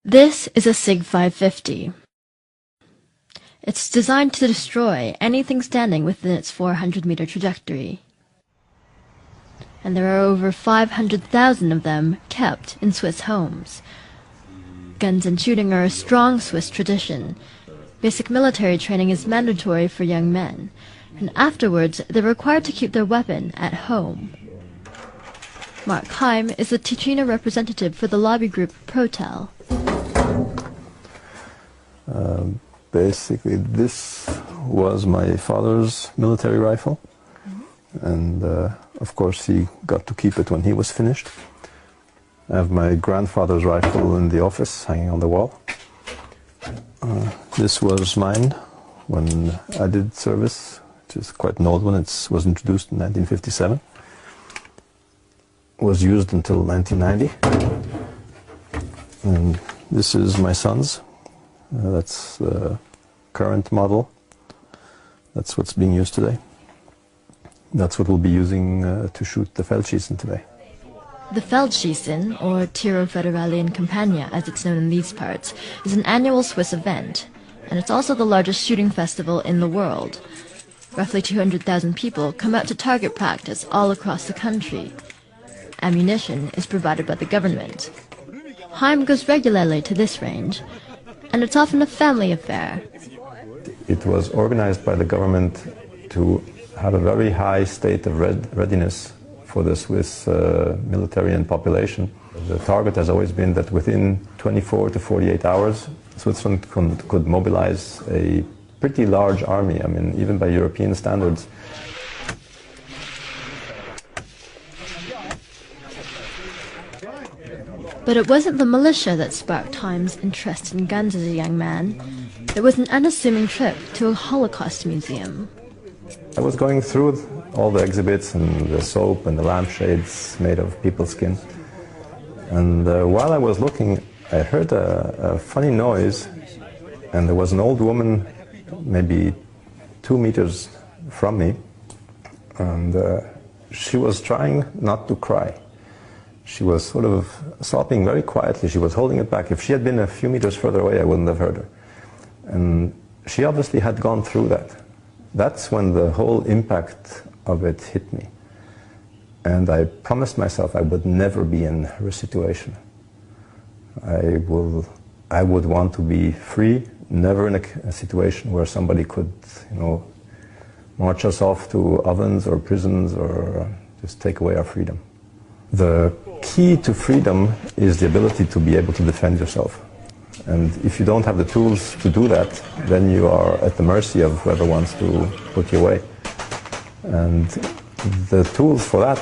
This is a SIG 550. It's designed to destroy anything standing within its 400-meter trajectory. And there are over 500,000 of them kept in Swiss homes. Guns and shooting are a strong Swiss tradition. Basic military training is mandatory for young men, and afterwards they're required to keep their weapon at home. Mark Heim is the Ticino representative for the lobby group Protel. Basically, this was my father's military rifle, and of course he got to keep it when he was finished. I have my grandfather's rifle in the office, hanging on the wall. This was mine when I did service, which is quite an old one. It was introduced in 1957. Was used until 1990. And this is my son's. That's the current model. That's what's being used today. That's what we'll be using to shoot the Feldschießen today. The Feldschießen, or Tiro Federale in Campania as it's known in these parts, is an annual Swiss event, and it's also the largest shooting festival in the world. Roughly 200,000 people come out to target practice all across the country. Ammunition is provided by the government. Heim goes regularly to this range, and it's often a family affair. It was organized by the government to have a very high state of readiness for the Swiss military and population. The target has always been that within 24 to 48 hours, Switzerland could mobilize a pretty large army, I mean, even by European standards. But it wasn't the militia that sparked Heim's interest in guns as a young man. It was an unassuming trip to a Holocaust museum. I was going through all the exhibits and the soap and the lampshades made of people's skin. And while I was looking, I heard a funny noise, and there was an old woman maybe 2 meters from me, and she was trying not to cry. She was sort of sobbing very quietly. She was holding it back. If she had been a few meters further away, I wouldn't have heard her. And she obviously had gone through that. That's when the whole impact of it hit me. And I promised myself I would never be in her situation. I would want to be free, never in a situation where somebody could, march us off to ovens or prisons or just take away our freedom. The key to freedom is the ability to be able to defend yourself. And if you don't have the tools to do that, then you are at the mercy of whoever wants to put you away. And the tools for that